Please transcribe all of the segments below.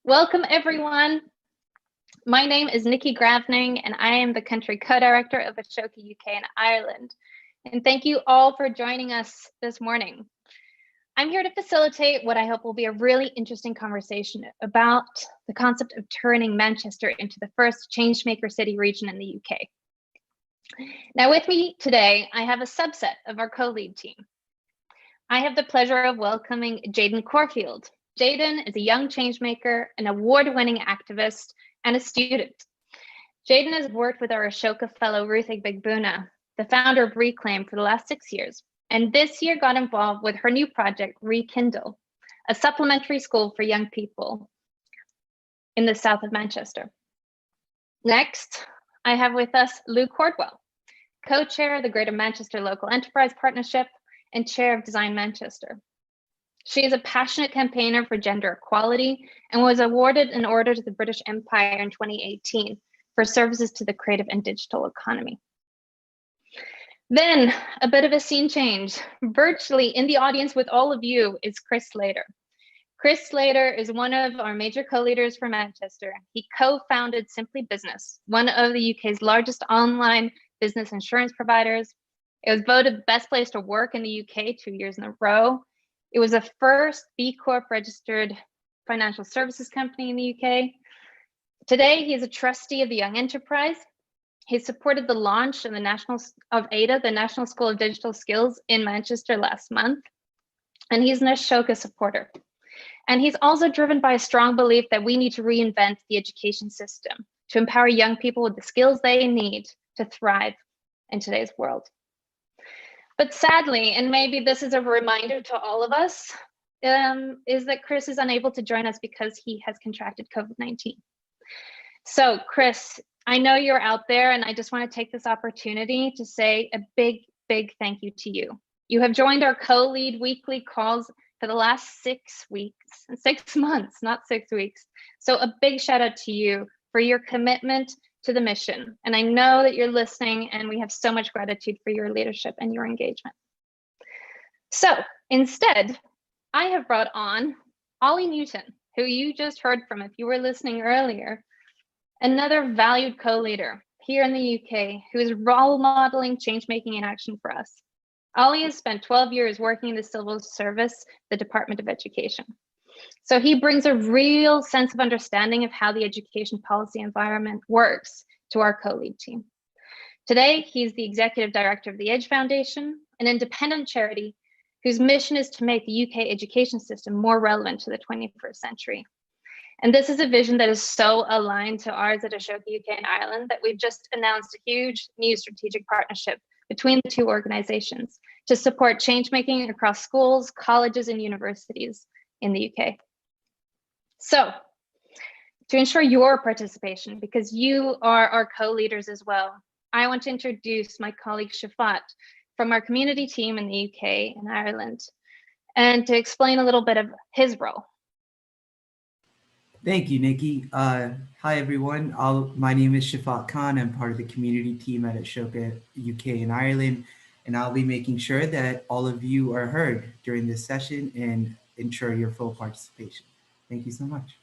Welcome, everyone. My name is Nikki Gravning, and I am the Country Co-Director of Ashoka UK and Ireland. And thank you all for joining us this morning. I'm here to facilitate what I hope will be a really interesting conversation about the concept of turning Manchester into the first Changemaker city region in the UK. Now, with me today, I have a subset of our co-lead team. I have the pleasure of welcoming Jayden Corfield. Jayden is a young changemaker, an award-winning activist, and a student. Jayden has worked with our Ashoka fellow Ruth Igbegbuna, the founder of Reclaim, for the last 6 years, and this year got involved with her new project, Rekindle, a supplementary school for young people in the south of Manchester. Next, I have with us Lou Cordwell, co-chair of the Greater Manchester Local Enterprise Partnership and chair of Design Manchester. She is a passionate campaigner for gender equality and was awarded an Order to the British Empire in 2018 for services to the creative and digital economy. Then, a bit of a scene change. Virtually in the audience with all of you is Chris Slater. Chris Slater is one of our major co-leaders for Manchester. He co-founded Simply Business, one of the UK's largest online business insurance providers. It was voted the best place to work in the UK 2 years in a row. It was the first B Corp registered financial services company in the UK. Today, he is a trustee of the Young Enterprise. He supported the launch of ADA, the National School of Digital Skills in Manchester last month. And he's an Ashoka supporter. And he's also driven by a strong belief that we need to reinvent the education system to empower young people with the skills they need to thrive in today's world. But sadly, and maybe this is a reminder to all of us, is that Chris is unable to join us because he has contracted COVID-19. So Chris, I know you're out there, and I just want to take this opportunity to say a big, big thank you to you. You have joined our co-lead weekly calls for the last 6 weeks, 6 months, not 6 weeks. So a big shout out to you for your commitment to the mission. And I know that you're listening, and we have so much gratitude for your leadership and your engagement. So instead, I have brought on Ollie Newton, who you just heard from if you were listening earlier, another valued co-leader here in the UK who is role modeling change-making in action for us. Ollie has spent 12 years working in the civil service, the Department of Education. So he brings a real sense of understanding of how the education policy environment works to our co-lead team. Today, he's the executive director of the Edge Foundation, an independent charity whose mission is to make the UK education system more relevant to the 21st century. And this is a vision that is so aligned to ours at Ashoka UK and Ireland that we've just announced a huge new strategic partnership between the two organizations to support change making across schools, colleges, and universities in the UK. So, to ensure your participation, because you are our co-leaders as well, I want to introduce my colleague Shafat from our community team in the UK and Ireland, and to explain a little bit of his role. Thank you, Nikki. Hi, everyone. My name is Shafat Khan. I'm part of the community team at Ashoka UK and Ireland, and I'll be making sure that all of you are heard during this session and ensure your full participation. Thank you so much.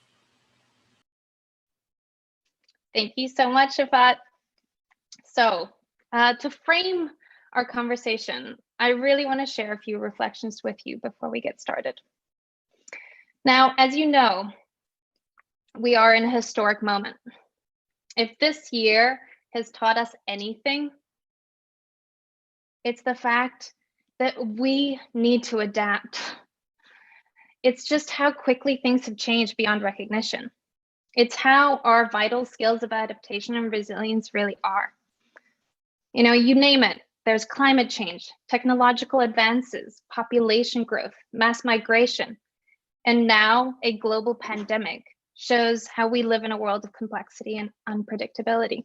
Thank you so much, Shafat. So to frame our conversation, I really want to share a few reflections with you before we get started. Now, as you know, we are in a historic moment. If this year has taught us anything, it's the fact that we need to adapt. It's just how quickly things have changed beyond recognition. It's how our vital skills of adaptation and resilience really are. You know, you name it, there's climate change, technological advances, population growth, mass migration, and now a global pandemic shows how we live in a world of complexity and unpredictability.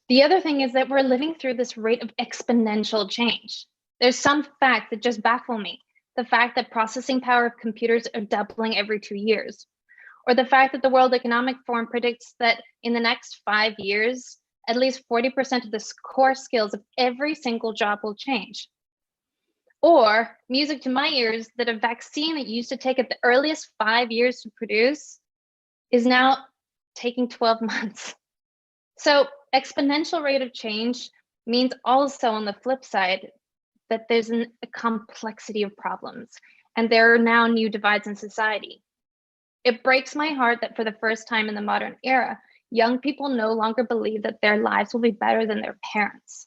The other thing is that we're living through this rate of exponential change. There's some facts that just baffle me. The fact that processing power of computers are doubling every 2 years, or the fact that the World Economic Forum predicts that in the next 5 years, at least 40% of the core skills of every single job will change. Or music to my ears that a vaccine that used to take at the earliest 5 years to produce is now taking 12 months. So exponential rate of change means also on the flip side that there's a complexity of problems, and there are now new divides in society. It breaks my heart that for the first time in the modern era, young people no longer believe that their lives will be better than their parents.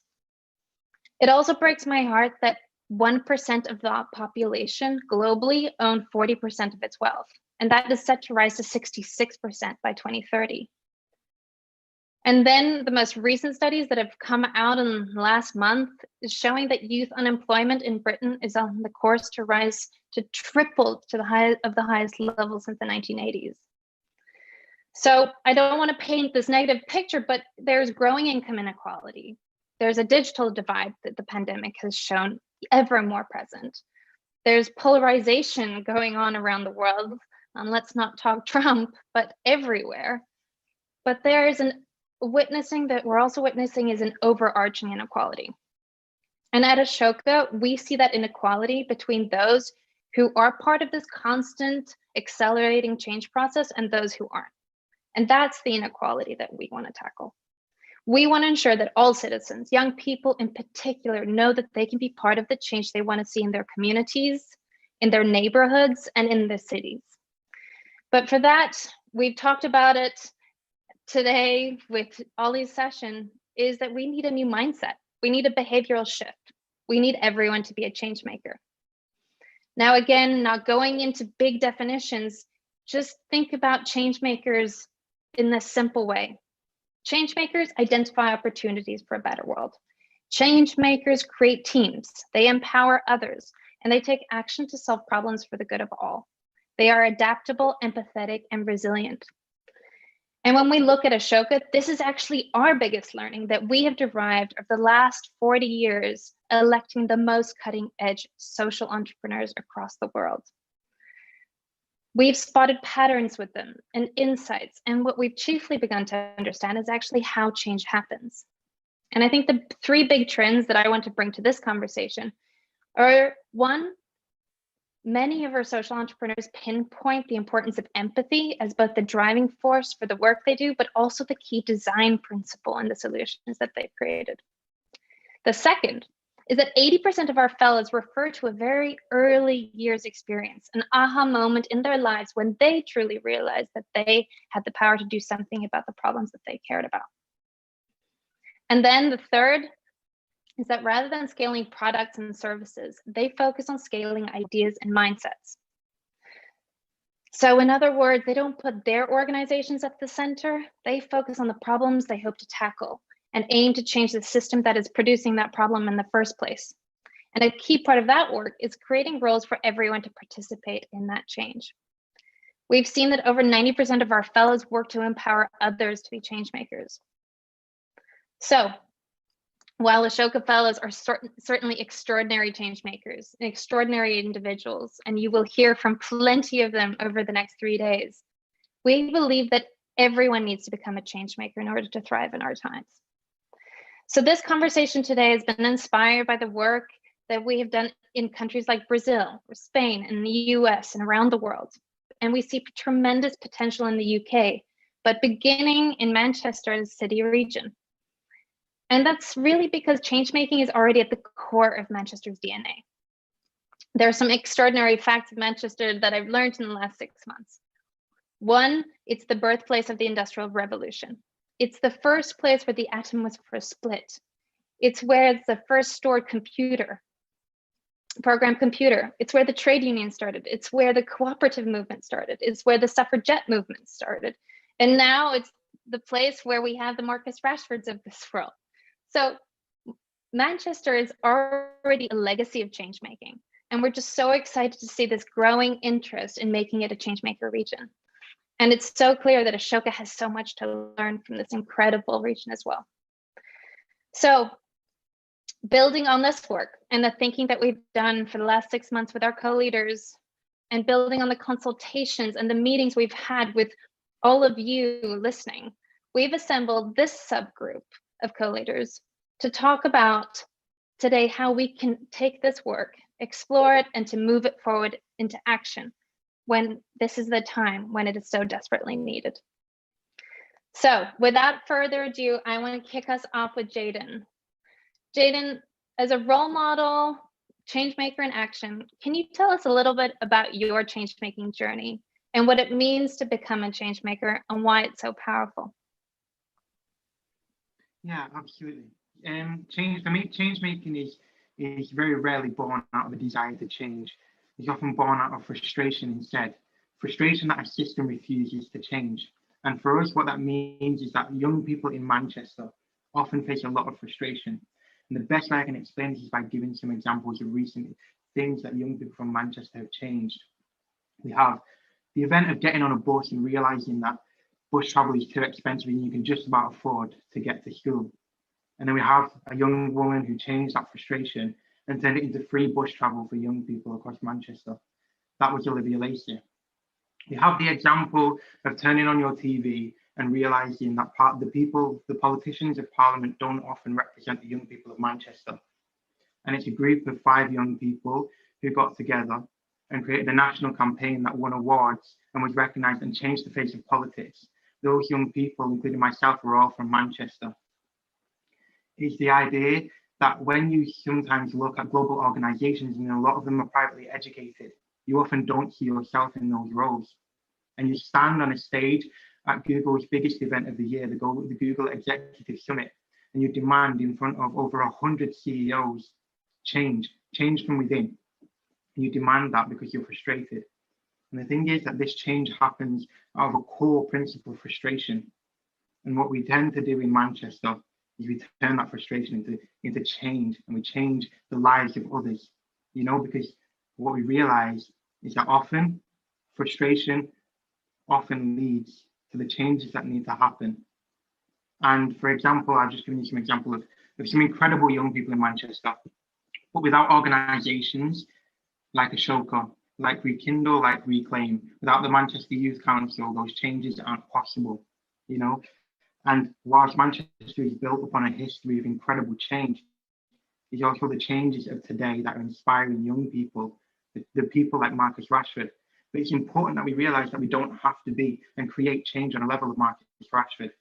It also breaks my heart that 1% of the population globally own 40% of its wealth, and that is set to rise to 66% by 2030. And then the most recent studies that have come out in the last month is showing that youth unemployment in Britain is on the course to rise to triple to the highest level since the 1980s. So I don't want to paint this negative picture, but there's growing income inequality. There's a digital divide that the pandemic has shown ever more present. There's polarization going on around the world. Let's not talk Trump, but everywhere. But there is an witnessing that we're also witnessing is an overarching inequality. And at Ashoka, we see that inequality between those who are part of this constant accelerating change process and those who aren't. And that's the inequality that we want to tackle. We want to ensure that all citizens, young people in particular, know that they can be part of the change they want to see in their communities, in their neighborhoods, and in the cities. But for that, we've talked about it today with Ollie's session, is that we need a new mindset. We need a behavioral shift. We need everyone to be a change maker. Now, again, not going into big definitions, just think about change makers in this simple way. Change makers identify opportunities for a better world. Change makers create teams. They empower others, and they take action to solve problems for the good of all. They are adaptable, empathetic, and resilient. And when we look at Ashoka, this is actually our biggest learning that we have derived of the last 40 years electing the most cutting edge social entrepreneurs across the world. We've spotted patterns with them and insights, and what we've chiefly begun to understand is actually how change happens. And I think the three big trends that I want to bring to this conversation are, one, many of our social entrepreneurs pinpoint the importance of empathy as both the driving force for the work they do, but also the key design principle in the solutions that they've created. The second is that 80% of our fellows refer to a very early years experience, an aha moment in their lives when they truly realized that they had the power to do something about the problems that they cared about. And then the third is that rather than scaling products and services, they focus on scaling ideas and mindsets. So in other words, they don't put their organizations at the center, they focus on the problems they hope to tackle and aim to change the system that is producing that problem in the first place. And a key part of that work is creating roles for everyone to participate in that change. We've seen that over 90% of our fellows work to empower others to be change makers. So, while Ashoka Fellows are certainly extraordinary change makers, extraordinary individuals, and you will hear from plenty of them over the next 3 days, we believe that everyone needs to become a change maker in order to thrive in our times. So this conversation today has been inspired by the work that we have done in countries like Brazil, or Spain, and the US, and around the world. And we see tremendous potential in the UK, but beginning in Manchester, the city region. And that's really because change making is already at the core of Manchester's DNA. There are some extraordinary facts of Manchester that I've learned in the last 6 months. One, it's the birthplace of the Industrial Revolution. It's the first place where the atom was first split. It's where it's the first stored computer, program computer. It's where the trade union started. It's where the cooperative movement started. It's where the suffragette movement started. And now it's the place where we have the Marcus Rashfords of this world. So Manchester is already a legacy of change making, and we're just so excited to see this growing interest in making it a change maker region. And it's so clear that Ashoka has so much to learn from this incredible region as well. So building on this work and the thinking that we've done for the last 6 months with our co-leaders, and building on the consultations and the meetings we've had with all of you listening, we've assembled this subgroup of co-leaders to talk about today how we can take this work explore it, and to move it forward into action when this is the time when it is so desperately needed. So without further ado, I want to kick us off with Jaden. Jaden, as a role model, changemaker in action, can you tell us a little bit about your change-making journey and what it means to become a changemaker and why it's so powerful? Yeah, absolutely. For me, change making is very rarely born out of a desire to change. It's often born out of frustration instead. Frustration that a system refuses to change. And for us, what that means is that young people in Manchester often face a lot of frustration. And the best way I can explain this is by giving some examples of recent things that young people from Manchester have changed. We have the event of getting on a bus and realizing that bus travel is too expensive and you can just about afford to get to school. And then we have a young woman who changed that frustration and turned it into free bus travel for young people across Manchester. That was Olivia Lacey. You have the example of turning on your TV and realizing that the politicians of Parliament don't often represent the young people of Manchester. And it's a group of 5 young people who got together and created a national campaign that won awards and was recognised and changed the face of politics. Those young people, including myself, were all from Manchester. It's the idea that when you sometimes look at global organisations, and a lot of them are privately educated, you often don't see yourself in those roles. And you stand on a stage at Google's biggest event of the year, the Google Executive Summit, and you demand in front of over 100 CEOs change from within. And you demand that because you're frustrated. And the thing is that this change happens out of a core principle of frustration. And what we tend to do in Manchester is we turn that frustration into change, and we change the lives of others, because what we realize is that often frustration often leads to the changes that need to happen. And for example, I've just given you some example of some incredible young people in Manchester, but without organizations like Ashoka, like Rekindle, like Reclaim, without the Manchester Youth Council, those changes aren't possible, And whilst Manchester is built upon a history of incredible change, it's also the changes of today that are inspiring young people, the people like Marcus Rashford. But it's important that we realise that we don't have to be and create change on a level of Marcus Rashford.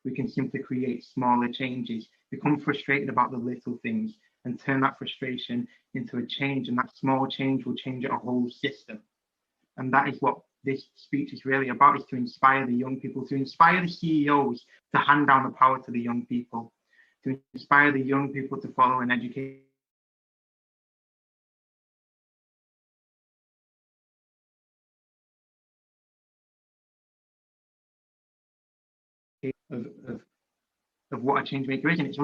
We can simply create smaller changes, become frustrated about the little things, and turn that frustration into a change. And that small change will change a whole system. And that is what this speech is really about, is to inspire the young people, to inspire the CEOs to hand down the power to the young people, to inspire the young people to follow and educate of what a change maker is. And it's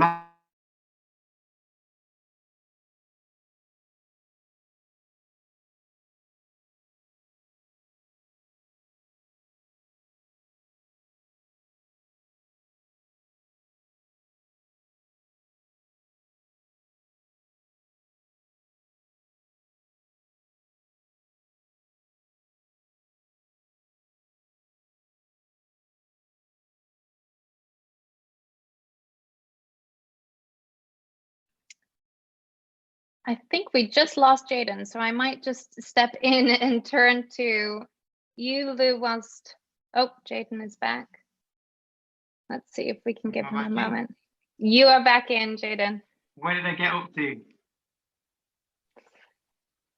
I think we just lost Jaden, so I might just step in and turn to you, Lou, whilst... Oh, Jaden is back. Let's see if we can give him a moment. You are back in, Jaden. Where did I get up to?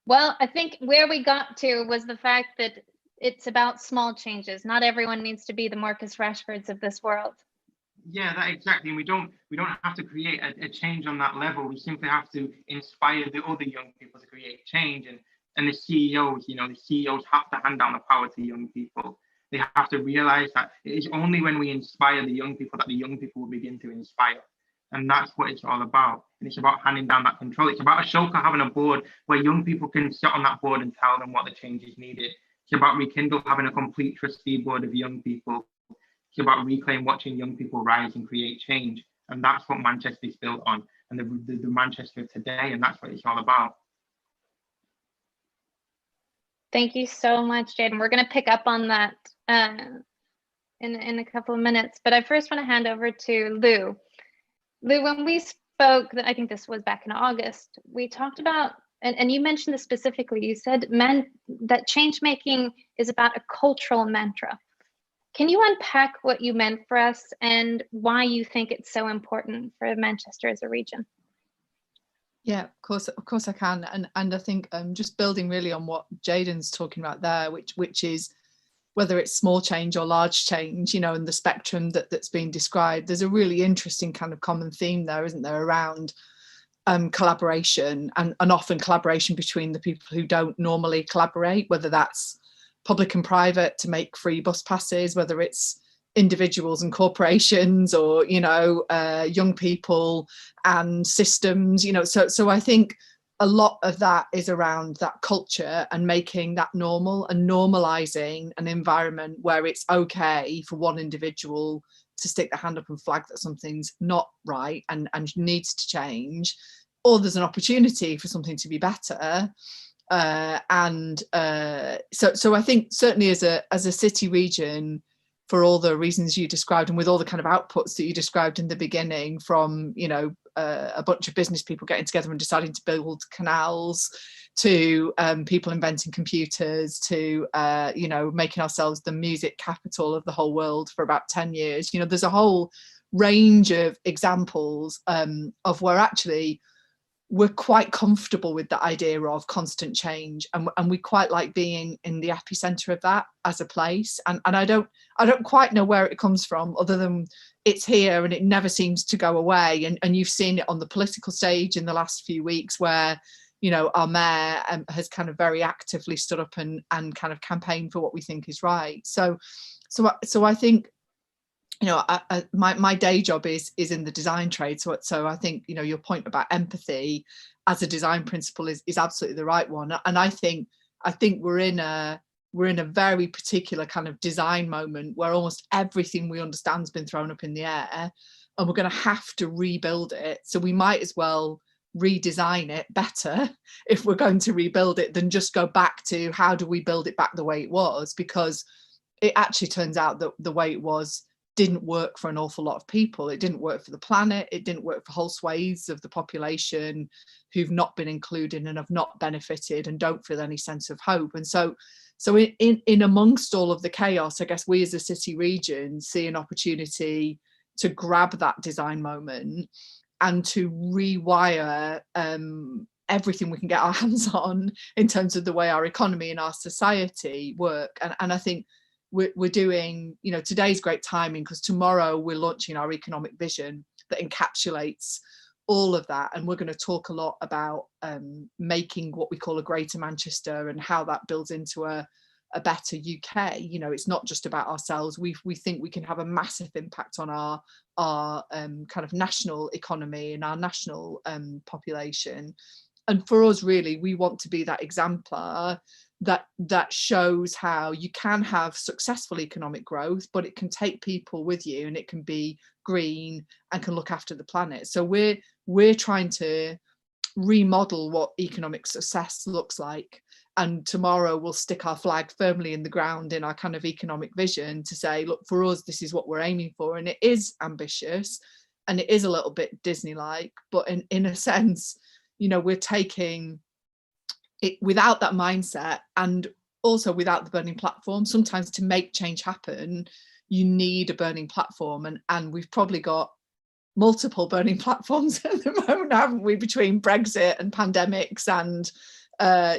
Well, I think where we got to was the fact that it's about small changes. Not everyone needs to be the Marcus Rashfords of this world. Yeah, that exactly. And we don't have to create a change on that level. We simply have to inspire the other young people to create change. And the CEOs, the CEOs have to hand down the power to young people. They have to realize that it is only when we inspire the young people that the young people will begin to inspire. And that's what it's all about. And it's about handing down that control. It's about Ashoka having a board where young people can sit on that board and tell them what the change is needed. It's about Rekindle having a complete trustee board of young people. It's about Reclaim watching young people rise and create change. And that's what Manchester is built on, and the Manchester of today. And that's what it's all about. Thank you so much, Jaden. We're going to pick up on that in a couple of minutes. But I first want to hand over to Lou. Lou, when we spoke, I think this was back in August, we talked about And you mentioned this specifically. You said that change making is about a cultural mantra. Can you unpack what you meant for us and why you think it's so important for Manchester as a region? Yeah, of course I can. And I think just building really on what Jaden's talking about there, which is whether it's small change or large change, you know, and the spectrum that's being described, there's a really interesting kind of common theme there, isn't there, around collaboration and often collaboration between the people who don't normally collaborate, whether that's public and private to make free bus passes, whether it's individuals and corporations, or, you know, young people and systems, you know. So I think a lot of that is around that culture and making that normal and normalizing an environment where it's okay for one individual to stick their hand up and flag that something's not right and needs to change, or there's an opportunity for something to be better. So I think certainly as a city region, for all the reasons you described and with all the kind of outputs that you described in the beginning, from, you know, a bunch of business people getting together and deciding to build canals, to people inventing computers, to you know, making ourselves the music capital of the whole world for about 10 years. You know, there's a whole range of examples of where actually we're quite comfortable with the idea of constant change, and we quite like being in the epicenter of that as a place. And I don't quite know where it comes from, other than it's here and it never seems to go away. And you've seen it on the political stage in the last few weeks, where, you know, our mayor has kind of very actively stood up and kind of campaigned for what we think is right. So I think, you know, my day job is in the design trade. So I think, you know, your point about empathy as a design principle is absolutely the right one. And I think we're in a very particular kind of design moment where almost everything we understand has been thrown up in the air, and we're going to have to rebuild it. So we might as well redesign it better if we're going to rebuild it, than just go back to how do we build it back the way it was, because it actually turns out that the way it was didn't work for an awful lot of people. It didn't work for the planet. It didn't work for whole swathes of the population who've not been included and have not benefited and don't feel any sense of hope. And so in amongst all of the chaos, I guess we as a city region see an opportunity to grab that design moment and to rewire everything we can get our hands on in terms of the way our economy and our society work. And I think we're doing, you know, today's great timing, because tomorrow we're launching our economic vision that encapsulates all of that, and we're going to talk a lot about making what we call a greater Manchester and how that builds into a better UK. You know, it's not just about ourselves. We think we can have a massive impact on our kind of national economy and our national population. And for us, really, we want to be that exemplar that shows how you can have successful economic growth, but it can take people with you, and it can be green and can look after the planet. So we're trying to remodel what economic success looks like, and tomorrow we'll stick our flag firmly in the ground in our kind of economic vision to say, look, for us, this is what we're aiming for. And it is ambitious and it is a little bit Disney-like, but in a sense, you know, we're taking it without that mindset, and also without the burning platform. Sometimes to make change happen, you need a burning platform, and we've probably got multiple burning platforms at the moment, haven't we, between Brexit and pandemics and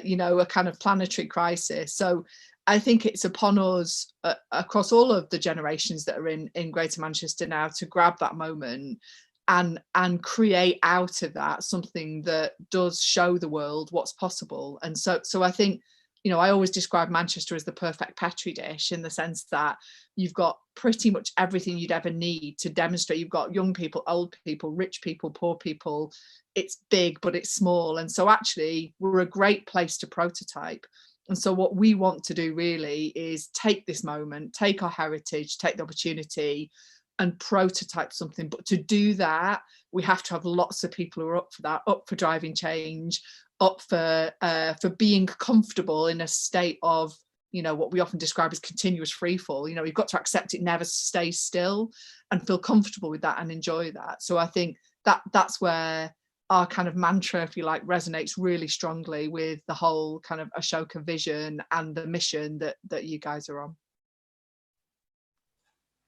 you know, a kind of planetary crisis. So I think it's upon us across all of the generations that are in Greater Manchester now to grab that moment and create out of that something that does show the world what's possible. And so I think, you know, I always describe Manchester as the perfect petri dish, in the sense that you've got pretty much everything you'd ever need to demonstrate. You've got young people, old people, rich people, poor people. It's big, but it's small. And so actually we're a great place to prototype. And so what we want to do really is take this moment, take our heritage, take the opportunity and prototype something. But to do that, we have to have lots of people who are up for that, up for driving change, up for being comfortable in a state of, you know, what we often describe as continuous free fall. You know, you've got to accept it never stays still, and feel comfortable with that and enjoy that. So I think that's where our kind of mantra, if you like, resonates really strongly with the whole kind of Ashoka vision and the mission that you guys are on.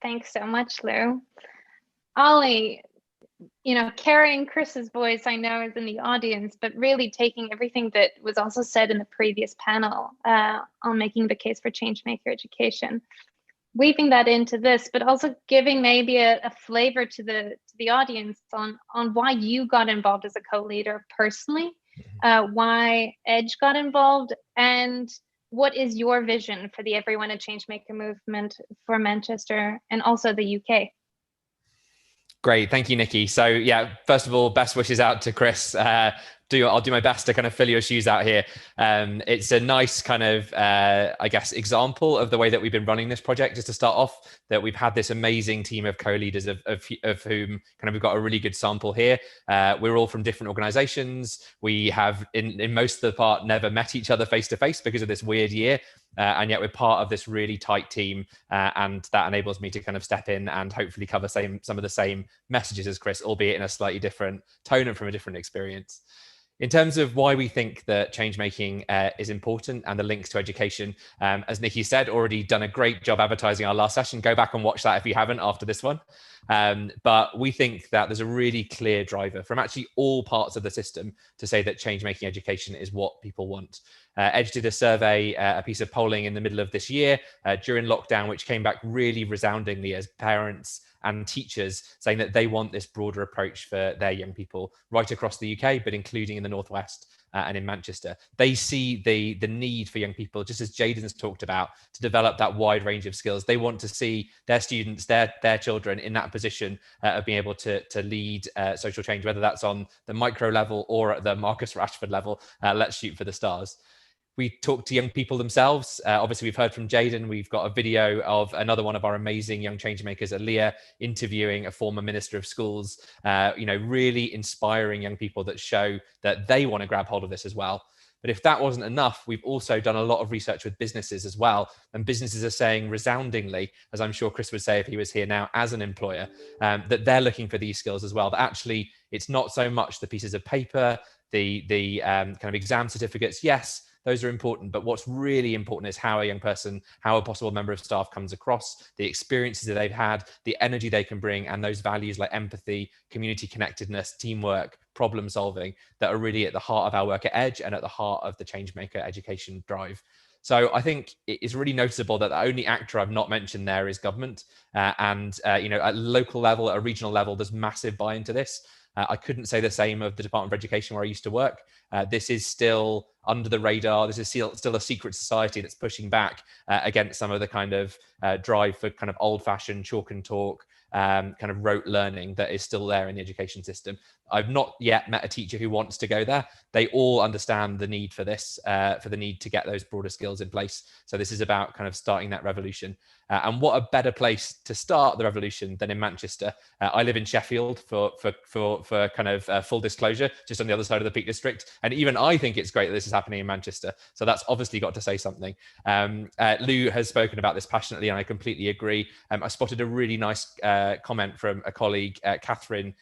Thanks so much, Lou. Ollie, you know, carrying Chris's voice, I know, is in the audience, but really taking everything that was also said in the previous panel on making the case for Changemaker education, weaving that into this, but also giving maybe a flavor to the audience on why you got involved as a co-leader personally, why Edge got involved, and what is your vision for the Everyone a Changemaker movement for Manchester and also the UK? Great, thank you, Nikki. So yeah, first of all, best wishes out to Chris. I'll do my best to kind of fill your shoes out here. It's a nice kind of, I guess, example of the way that we've been running this project. Just to start off, that we've had this amazing team of co-leaders of whom kind of we've got a really good sample here. We're all from different organizations. We have, in most of the part, never met each other face to face because of this weird year. And yet we're part of this really tight team, and that enables me to kind of step in and hopefully cover some of the same messages as Chris, albeit in a slightly different tone and from a different experience. In terms of why we think that change making is important and the links to education, as Nikki said, already done a great job advertising our last session. Go back and watch that if you haven't after this one. But we think that there's a really clear driver from actually all parts of the system to say that change making education is what people want. Edge did a survey, a piece of polling in the middle of this year during lockdown, which came back really resoundingly as parents and teachers saying that they want this broader approach for their young people right across the UK, but including in the Northwest and in Manchester. They see the need for young people, just as Jaden's talked about, to develop that wide range of skills. They want to see their students, their children in that position of being able to lead social change, whether that's on the micro level or at the Marcus Rashford level. Let's shoot for the stars. We talk to young people themselves. Obviously, we've heard from Jaden. We've got a video of another one of our amazing young changemakers, Aaliyah, interviewing a former minister of schools, really inspiring young people that show that they want to grab hold of this as well. But if that wasn't enough, we've also done a lot of research with businesses as well. And businesses are saying resoundingly, as I'm sure Chris would say if he was here now as an employer, that they're looking for these skills as well. That actually, it's not so much the pieces of paper, the kind of exam certificates. Yes, those are important, but what's really important is how a young person, how a possible member of staff comes across, the experiences that they've had, the energy they can bring, and those values like empathy, community connectedness, teamwork, problem solving that are really at the heart of our work at Edge and at the heart of the Changemaker education drive. So I think it is really noticeable that the only actor I've not mentioned there is government, at local level, at a regional level, there's massive buy-in to this. I couldn't say the same of the Department of Education where I used to work. This is still under the radar. This is still a secret society that's pushing back against some of the kind of drive for kind of old-fashioned chalk and talk, kind of rote learning that is still there in the education system. I've not yet met a teacher who wants to go there. They all understand the need for this, for the need to get those broader skills in place. So this is about kind of starting that revolution. And what a better place to start the revolution than in Manchester. I live in Sheffield for kind of full disclosure, just on the other side of the Peak District. And even I think it's great that this is happening in Manchester. So that's obviously got to say something. Lou has spoken about this passionately, and I completely agree. I spotted a really nice comment from a colleague, Catherine,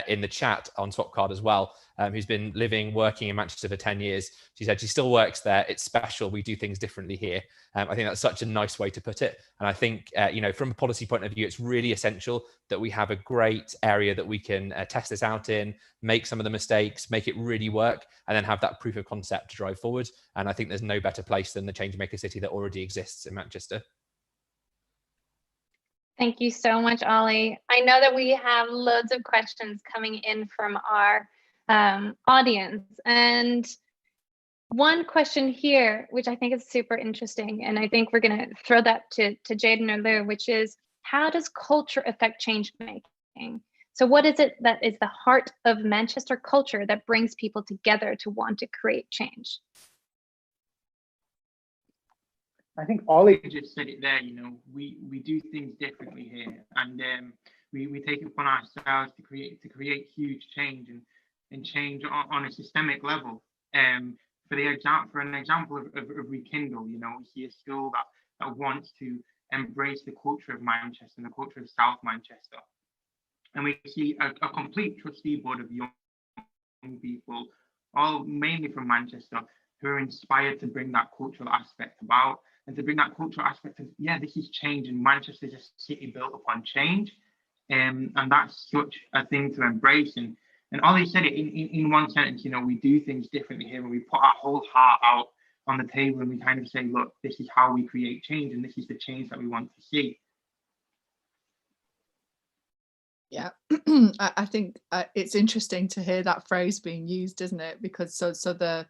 in the chat on Swapcard as well, who's been working in Manchester for 10 years. She said she still works there. It's special. We do things differently here. I think that's such a nice way to put it. And I think, from a policy point of view, it's really essential that we have a great area that we can test this out in, make some of the mistakes, make it really work, and then have that proof of concept to drive forward. And I think there's no better place than the Changemaker City that already exists in Manchester. Thank you so much, Ollie. I know that we have loads of questions coming in from our audience. And one question here, which I think is super interesting, and I think we're going to throw that to Jaden or Lou, which is, how does culture affect change making? So what is it that is the heart of Manchester culture that brings people together to want to create change? I think Ollie just said it there. We do things differently here, and we take it upon ourselves to create huge change and change on a systemic level. For an example of Rekindle, we see a school that wants to embrace the culture of Manchester and the culture of South Manchester, and we see a complete trustee board of young people, all mainly from Manchester, who are inspired to bring that cultural aspect about, and to bring that cultural aspect of, yeah, this is change, and Manchester is a city built upon change. And that's such a thing to embrace. And Ollie said it in one sentence, you know, we do things differently here, and we put our whole heart out on the table, and we kind of say, look, this is how we create change, and this is the change that we want to see. Yeah, I think it's interesting to hear that phrase being used, isn't it? Because so the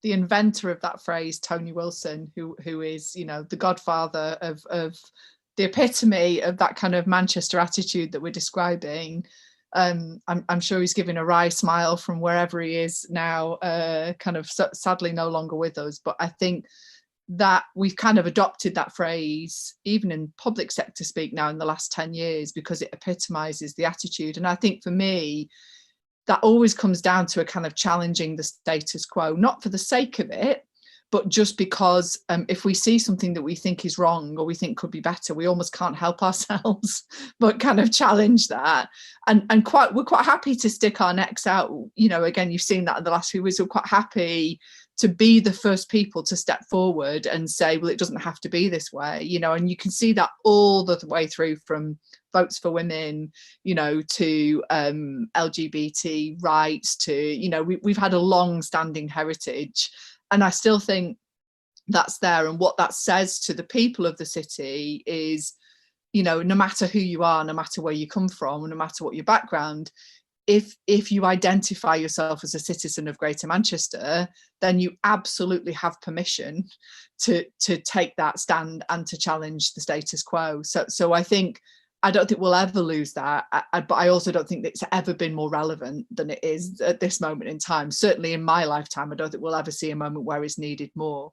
inventor of that phrase, Tony Wilson, who is, you know, the godfather of the epitome of that kind of Manchester attitude that we're describing. I'm sure he's giving a wry smile from wherever he is now, kind of sadly no longer with us. But I think that we've kind of adopted that phrase even in public sector speak now in the last 10 years, because it epitomizes the attitude. And I think for me, that always comes down to a kind of challenging the status quo, not for the sake of it, but just because if we see something that we think is wrong or we think could be better, we almost can't help ourselves but kind of challenge that. And we're quite happy to stick our necks out. You know, again, you've seen that in the last few weeks. We're quite happy to be the first people to step forward and say, well, it doesn't have to be this way, you know, and you can see that all the way through from votes for women, you know, to LGBT rights, to, you know, we've had a long standing heritage. And I still think that's there. And what that says to the people of the city is, you know, no matter who you are, no matter where you come from, no matter what your background, if you identify yourself as a citizen of Greater Manchester, then you absolutely have permission to take that stand and to challenge the status quo. So I don't think we'll ever lose that, but I also don't think that it's ever been more relevant than it is at this moment in time. Certainly in my lifetime, I don't think we'll ever see a moment where it's needed more.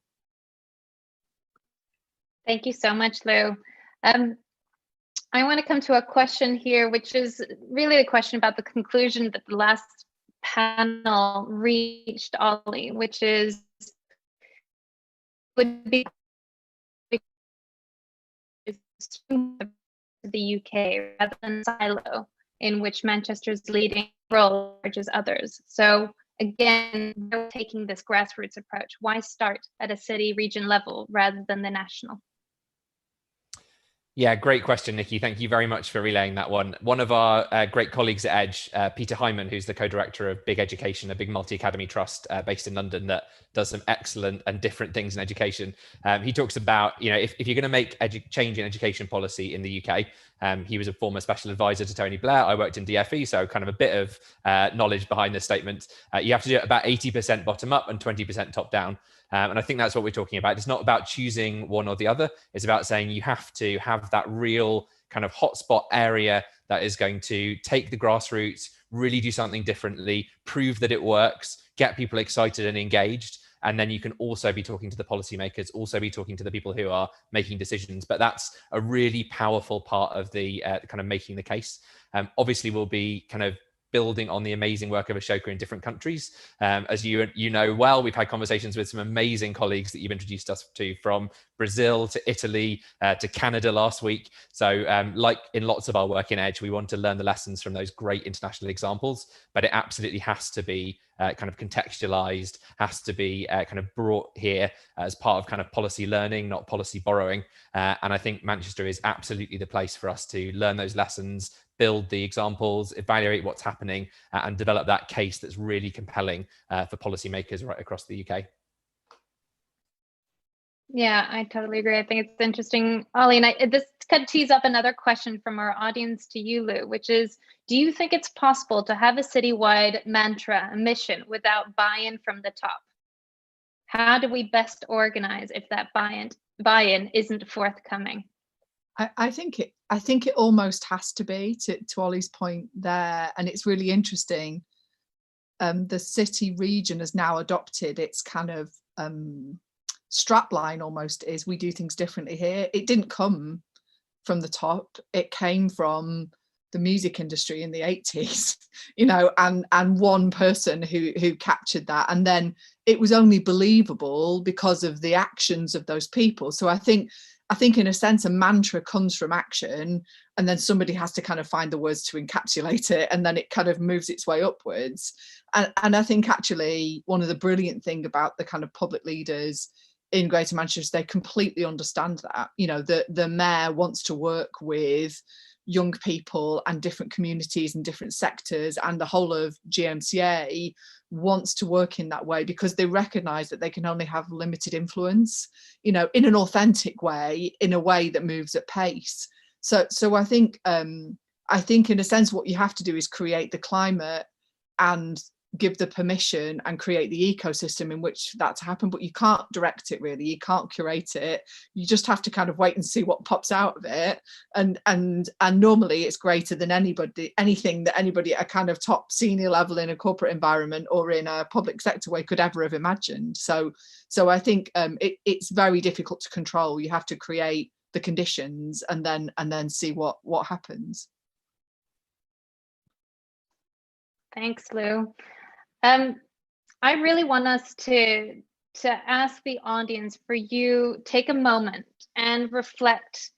Thank you so much, Lou. I want to come to a question here, which is really a question about the conclusion that the last panel reached, Ollie, which is, would be the UK rather than silo, in which Manchester's leading role as others. So again, we're taking this grassroots approach. Why start at a city region level rather than the national? Yeah, great question, Nikki. Thank you very much for relaying that one. One of our great colleagues at Edge, Peter Hyman, who's the co-director of Big Education, a big multi-academy trust based in London that does some excellent and different things in education. He talks about, you know, if you're going to make change in education policy in the UK, he was a former special advisor to Tony Blair. I worked in DFE, so kind of a bit of knowledge behind this statement. You have to do it about 80% bottom up and 20% top down. And I think that's what we're talking about. It's not about choosing one or the other. It's about saying you have to have that real kind of hotspot area that is going to take the grassroots, really do something differently, prove that it works, get people excited and engaged. And then you can also be talking to the policymakers, also be talking to the people who are making decisions. But that's a really powerful part of the kind of making the case. Obviously, we'll be kind of building on the amazing work of Ashoka in different countries. As you know well, we've had conversations with some amazing colleagues that you've introduced us to, from Brazil to Italy to Canada last week. So like in lots of our work in Edge, we want to learn the lessons from those great international examples, but it absolutely has to be kind of contextualized, has to be kind of brought here as part of kind of policy learning, not policy borrowing. And I think Manchester is absolutely the place for us to learn those lessons, build the examples, evaluate what's happening, and develop that case that's really compelling for policymakers right across the UK. Yeah, I totally agree. I think it's interesting, Ollie, and this kind of tees up another question from our audience to you, Lou, which is, do you think it's possible to have a citywide mantra, a mission, without buy-in from the top? How do we best organize if that buy-in isn't forthcoming? I think it almost has to be, to Ollie's point there, and it's really interesting. The city region has now adopted its kind of strapline, almost, is we do things differently here. It didn't come from the top; it came from the music industry in the 80s, you know, and one person who captured that, and then it was only believable because of the actions of those people. So I think I think in a sense a mantra comes from action, and then somebody has to kind of find the words to encapsulate it, and then it kind of moves its way upwards. And I think actually one of the brilliant thing about the kind of public leaders in Greater Manchester is they completely understand that, you know, the mayor wants to work with young people and different communities and different sectors, and the whole of GMCA wants to work in that way because they recognize that they can only have limited influence, you know, in an authentic way, in a way that moves at pace. So I think in a sense what you have to do is create the climate and give the permission and create the ecosystem in which that to happen, but you can't direct it really, you can't curate it, you just have to kind of wait and see what pops out of it. And normally it's greater than anything that anybody at a kind of top senior level in a corporate environment or in a public sector way could ever have imagined. So I think it's very difficult to control. You have to create the conditions and then see what happens. Thanks, Lou. I really want us to ask the audience for you, take a moment and reflect.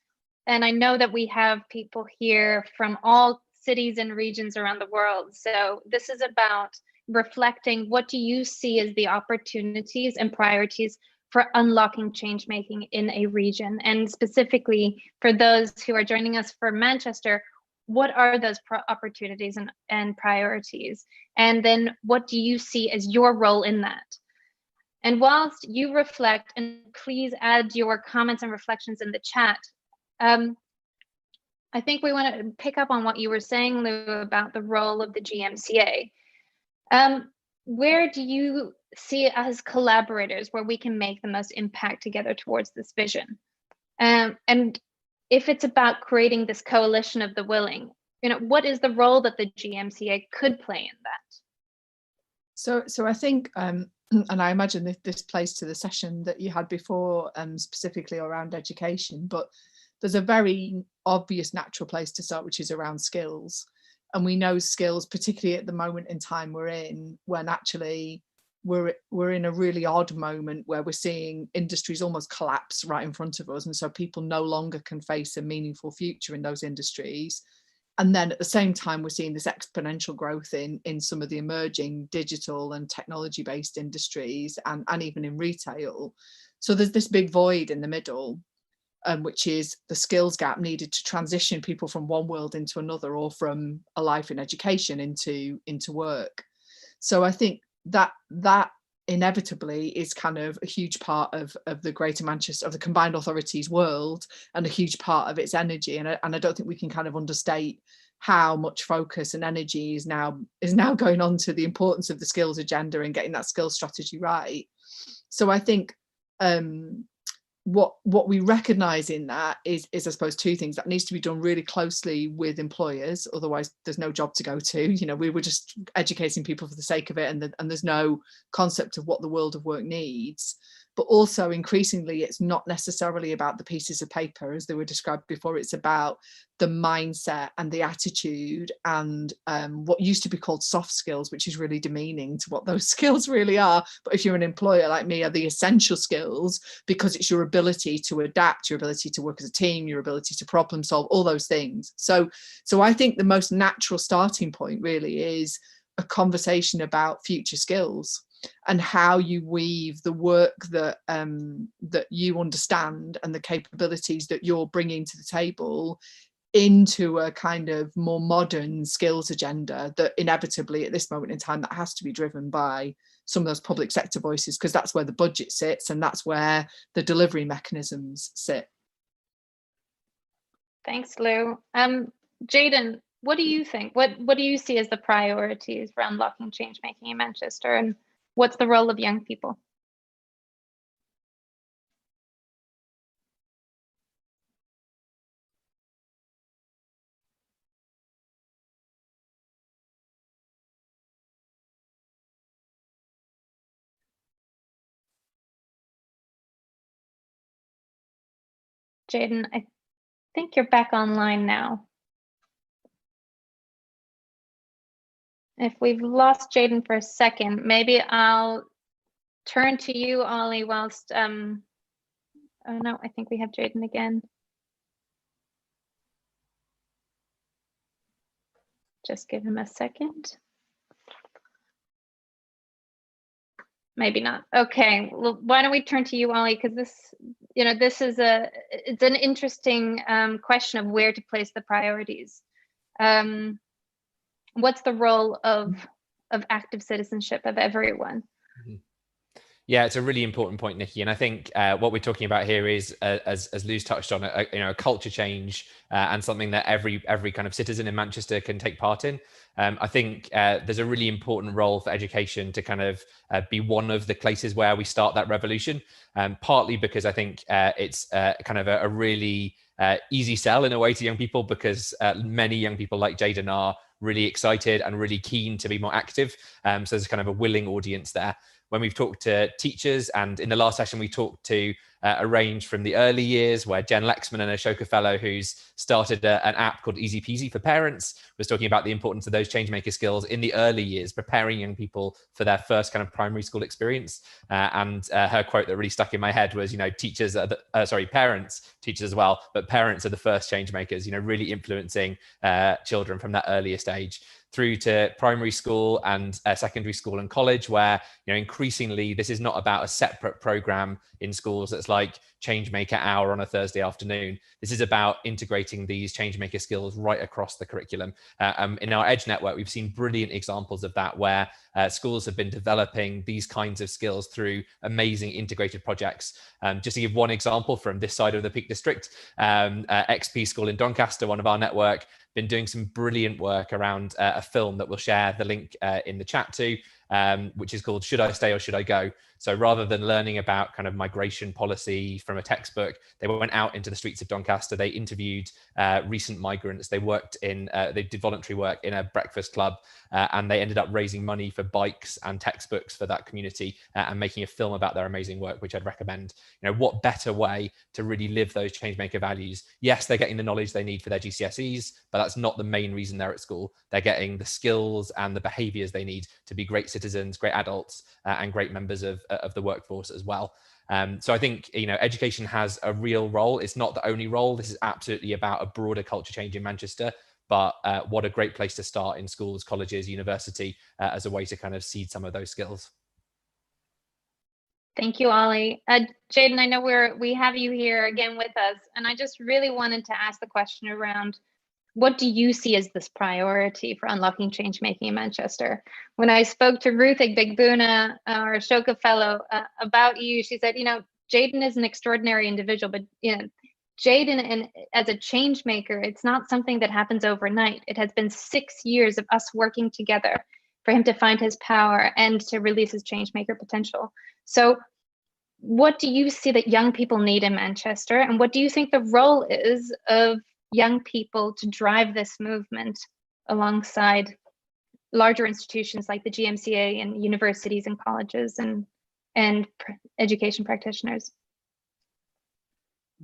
And I know that we have people here from all cities and regions around the world. So this is about reflecting, what do you see as the opportunities and priorities for unlocking change making in a region? And specifically for those who are joining us for Manchester, what are those opportunities and priorities? And then what do you see as your role in that? And whilst you reflect, and please add your comments and reflections in the chat, I think we want to pick up on what you were saying, Lou, about the role of the GMCA. Where do you see as collaborators where we can make the most impact together towards this vision? And if it's about creating this coalition of the willing, you know, what is the role that the GMCA could play in that? So I think, and I imagine that this plays to the session that you had before, specifically around education, but there's a very obvious natural place to start, which is around skills. And we know skills, particularly at the moment in time we're in, when actually we're in a really odd moment where we're seeing industries almost collapse right in front of us. And so people no longer can face a meaningful future in those industries. And then at the same time, we're seeing this exponential growth in some of the emerging digital and technology-based industries and even in retail. So there's this big void in the middle, which is the skills gap needed to transition people from one world into another, or from a life in education into work. So I think that inevitably is kind of a huge part of the Greater Manchester, of the combined authorities world, and a huge part of its energy. And I don't think we can kind of understate how much focus and energy is now going on to the importance of the skills agenda and getting that skills strategy right. So I think what we recognize in that is I suppose two things. That needs to be done really closely with employers, otherwise there's no job to go to. You know, we were just educating people for the sake of it, and there's no concept of what the world of work needs. But also increasingly, it's not necessarily about the pieces of paper as they were described before. It's about the mindset and the attitude and what used to be called soft skills, which is really demeaning to what those skills really are. But if you're an employer like me, are the essential skills, because it's your ability to adapt, your ability to work as a team, your ability to problem solve, all those things. So I think the most natural starting point really is a conversation about future skills and how you weave the work that you understand and the capabilities that you're bringing to the table into a kind of more modern skills agenda that inevitably at this moment in time that has to be driven by some of those public sector voices, because that's where the budget sits and that's where the delivery mechanisms sit. Thanks, Lou. Jayden, what do you think? What do you see as the priorities for unlocking change making in Manchester, and what's the role of young people? Jayden, I think you're back online now. If we've lost Jayden for a second, maybe I'll turn to you, Ollie, whilst Oh no, I think we have Jaden again. Just give him a second. Maybe not. Okay, well, why don't we turn to you, Ollie? Because this, this is it's an interesting question of where to place the priorities. What's the role of active citizenship of everyone? Yeah, it's a really important point, Nikki. And I think what we're talking about here is, as Lou's touched on, a culture change and something that every kind of citizen in Manchester can take part in. I think there's a really important role for education to kind of be one of the places where we start that revolution, partly because I think it's kind of a really easy sell in a way to young people, because many young people like Jaden are really excited and really keen to be more active. So there's kind of a willing audience there. When we've talked to teachers, and in the last session we talked to a range from the early years, where Jen Lexman, an Ashoka fellow who's started an app called Easy Peasy for parents, was talking about the importance of those changemaker skills in the early years, preparing young people for their first kind of primary school experience. And her quote that really stuck in my head was, teachers are parents, teachers as well, but parents are the first changemakers, really influencing children from that earliest age, through to primary school and secondary school and college, where increasingly this is not about a separate program in schools that's like Changemaker hour on a Thursday afternoon. This is about integrating these changemaker skills right across the curriculum. In our Edge network, we've seen brilliant examples of that, where schools have been developing these kinds of skills through amazing integrated projects. Just to give one example from this side of the Peak District, XP School in Doncaster, one of our network, been doing some brilliant work around a film that we'll share the link in the chat to, which is called Should I Stay or Should I Go? So rather than learning about kind of migration policy from a textbook, they went out into the streets of Doncaster. They interviewed recent migrants. They they did voluntary work in a breakfast club, and they ended up raising money for bikes and textbooks for that community, and making a film about their amazing work, which I'd recommend. What better way to really live those changemaker values? Yes, they're getting the knowledge they need for their GCSEs, but that's not the main reason they're at school. They're getting the skills and the behaviors they need to be great citizens, great adults, and great members of the workforce as well. So I think, education has a real role. It's not the only role. This is absolutely about a broader culture change in Manchester, but what a great place to start in schools, colleges, university, as a way to kind of seed some of those skills. Thank you, Ollie. Jaden, I know we have you here again with us, and I just really wanted to ask the question around, what do you see as this priority for unlocking change making in Manchester? When I spoke to Ruth Igbegbuna, our Ashoka fellow, about you, she said, Jaden is an extraordinary individual, but Jaden, and as a change maker, it's not something that happens overnight. It has been 6 years of us working together for him to find his power and to release his change maker potential. So what do you see that young people need in Manchester? And what do you think the role is of young people to drive this movement alongside larger institutions like the Gmca and universities and colleges and education practitioners?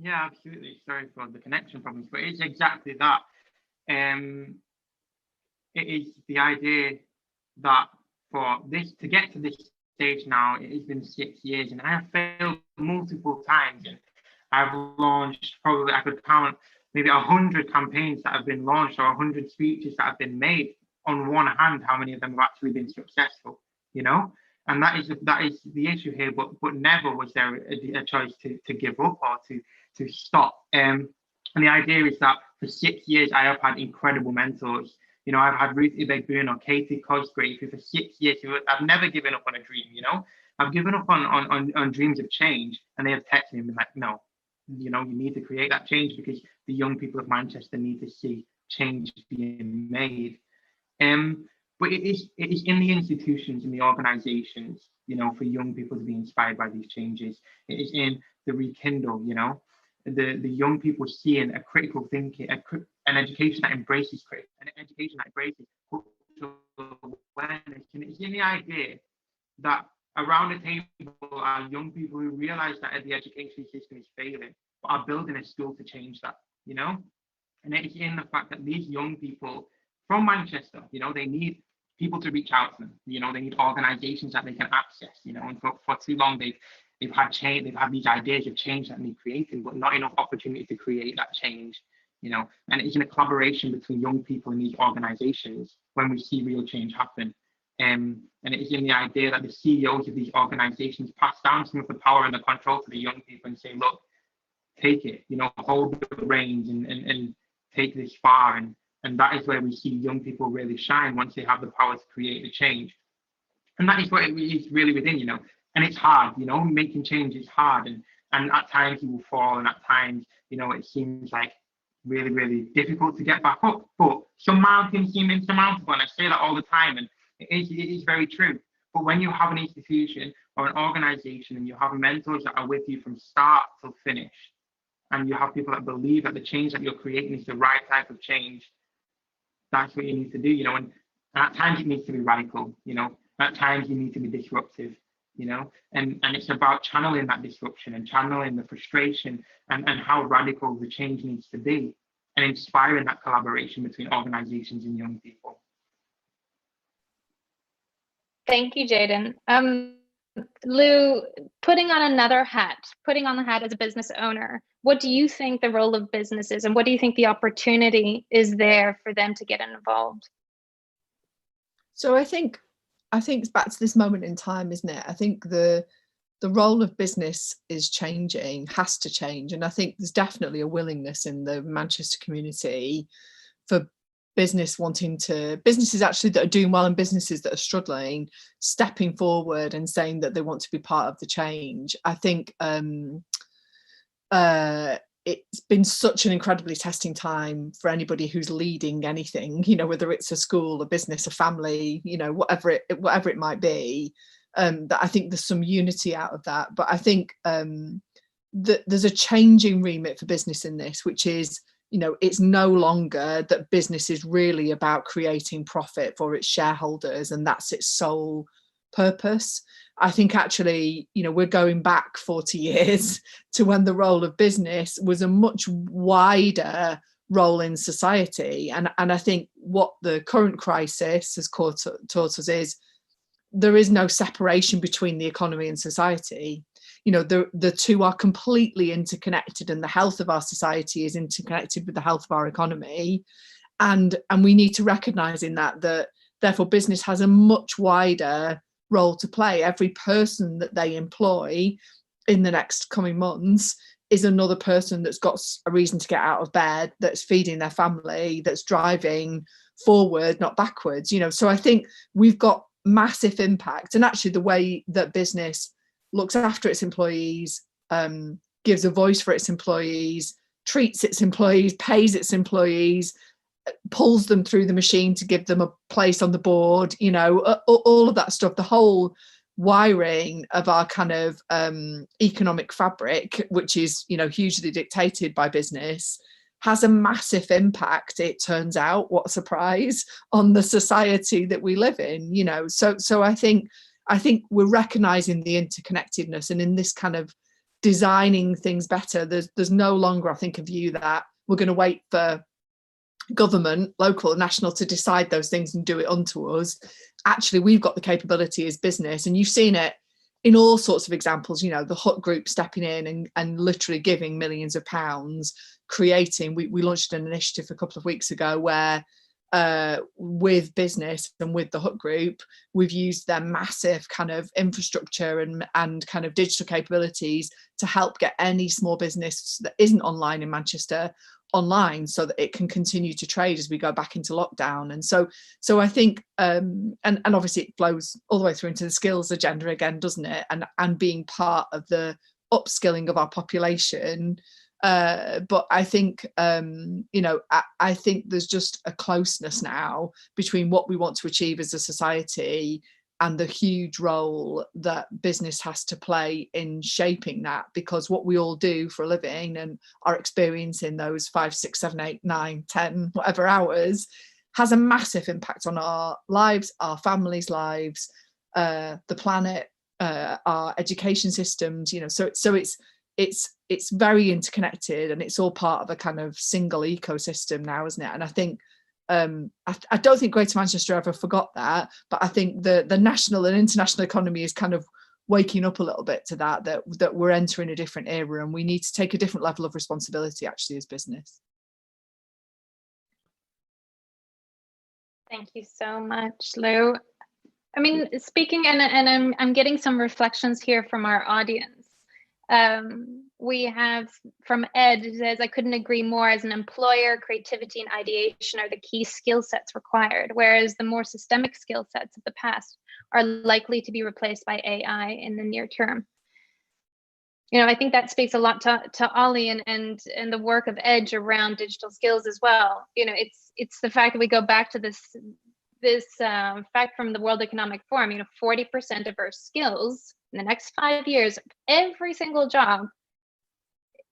Yeah, absolutely. Sorry for the connection problems, but it's exactly that. It is the idea that for this to get to this stage now, it has been 6 years, and I have failed multiple times, and I've launched, probably I could count maybe 100 campaigns that have been launched, or 100 speeches that have been made on one hand. How many of them have actually been successful? And that is the issue here. But never was there a choice to give up or to stop. And the idea is that for 6 years I have had incredible mentors. I've had Ruth Igbegbuna or Katie Cosgrave, who for 6 years, I've never given up on a dream. I've given up on dreams of change, and they have texted me and been like, no, you need to create that change, because the young people of Manchester need to see change being made. But it is in the institutions, in the organizations, for young people to be inspired by these changes. It is in the Rekindle, the young people seeing a critical thinking, an education that embraces an education that embraces cultural awareness. And it's in the idea that around the table are young people who realize that the education system is failing, but are building a school to change that, And it's in the fact that these young people from Manchester, they need people to reach out to them. They need organizations that they can access, and for too long they've had change, they've had these ideas of change that need creating, but not enough opportunity to create that change, you know. And it's in a collaboration between young people in these organizations when we see real change happen. And it is in the idea that the CEOs of these organizations pass down some of the power and the control to the young people and say, look, take it, you know, hold the reins and take this far. And that is where we see young people really shine once they have the power to create the change. And that is what it is really within, you know. And it's hard, you know, making change is hard. And at times you will fall, and at times, you know, it seems like really, really difficult to get back up. But some mountains seem insurmountable. And I say that all the time. And it is very true. But when you have an institution or an organization and you have mentors that are with you from start till finish, and you have people that believe that the change that you're creating is the right type of change, that's what you need to do, you know. And at times it needs to be radical, you know. At times you need to be disruptive, you know. And it's about channeling that disruption and channeling the frustration and how radical the change needs to be, and inspiring that collaboration between organizations and young people. Thank you, Jaden. Lou, putting on the hat as a business owner, what do you think the role of business is, and what do you think the opportunity is there for them to get involved? So I think it's back to this moment in time, isn't it? I think the role of business is changing, has to change. And I think there's definitely a willingness in the Manchester community for businesses actually that are doing well and businesses that are struggling, stepping forward and saying that they want to be part of the change. I think it's been such an incredibly testing time for anybody who's leading anything, you know, whether it's a school, a business, a family, you know, whatever it might be, that I think there's some unity out of that. But I think that there's a changing remit for business in this, which is, you know, it's no longer that business is really about creating profit for its shareholders and that's its sole purpose. I think actually, you know, we're going back 40 years to when the role of business was a much wider role in society. And I think what the current crisis has taught us is there is no separation between the economy and society. You know, the two are completely interconnected, and the health of our society is interconnected with the health of our economy. And we need to recognise in that therefore business has a much wider role to play. Every person that they employ in the next coming months is another person that's got a reason to get out of bed, that's feeding their family, that's driving forward, not backwards, you know. So I think we've got massive impact. And actually the way that business looks after its employees, gives a voice for its employees, treats its employees, pays its employees, pulls them through the machine to give them a place on the board, you know, all of that stuff, the whole wiring of our kind of economic fabric, which is, you know, hugely dictated by business, has a massive impact, it turns out, what a surprise, on the society that we live in, you know. So I think we're recognizing the interconnectedness, and in this kind of designing things better, there's no longer, I think, a view that we're going to wait for government, local and national, to decide those things and do it unto us. Actually, we've got the capability as business, and you've seen it in all sorts of examples, you know, the Hut Group stepping in and literally giving millions of pounds, creating, we launched an initiative a couple of weeks ago where with business and with the Hut Group, we've used their massive kind of infrastructure and kind of digital capabilities to help get any small business that isn't online in Manchester online, so that it can continue to trade as we go back into lockdown. And so I think and obviously it flows all the way through into the skills agenda again, doesn't it, and being part of the upskilling of our population. But I think you know, I think there's just a closeness now between what we want to achieve as a society and the huge role that business has to play in shaping that, because what we all do for a living and our experience in those 5, 6, 7, 8, 9, 10, whatever hours has a massive impact on our lives, our families' lives, the planet, our education systems, you know. So it's very interconnected, and it's all part of a kind of single ecosystem now, isn't it? And I think I don't think Greater Manchester ever forgot that, but I think the national and international economy is kind of waking up a little bit to that we're entering a different era and we need to take a different level of responsibility actually as business. Thank you so much, Lou. I mean, speaking, and I'm getting some reflections here from our audience. We have from Ed, who says, I couldn't agree more. As an employer, creativity and ideation are the key skill sets required, whereas the more systemic skill sets of the past are likely to be replaced by AI in the near term. You know, I think that speaks a lot to Ollie and the work of Edge around digital skills as well. You know, it's the fact that we go back to this fact from the World Economic Forum. You know, 40% of our skills in the next 5 years, every single job,